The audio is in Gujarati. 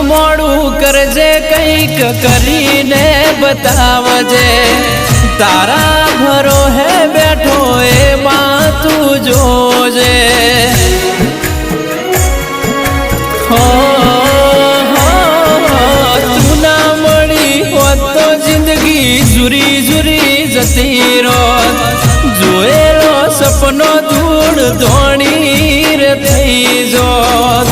મોડું કરજે કંઈક કરીને બતાવજે તારા ભરો હે બેઠો એમાં તું જોજે હો તું ના મળી હોત તો જિંદગી જુરી જુરી જતી રોત જોયેલો સપનો ધૂળ ધોણી રે થઈ જોત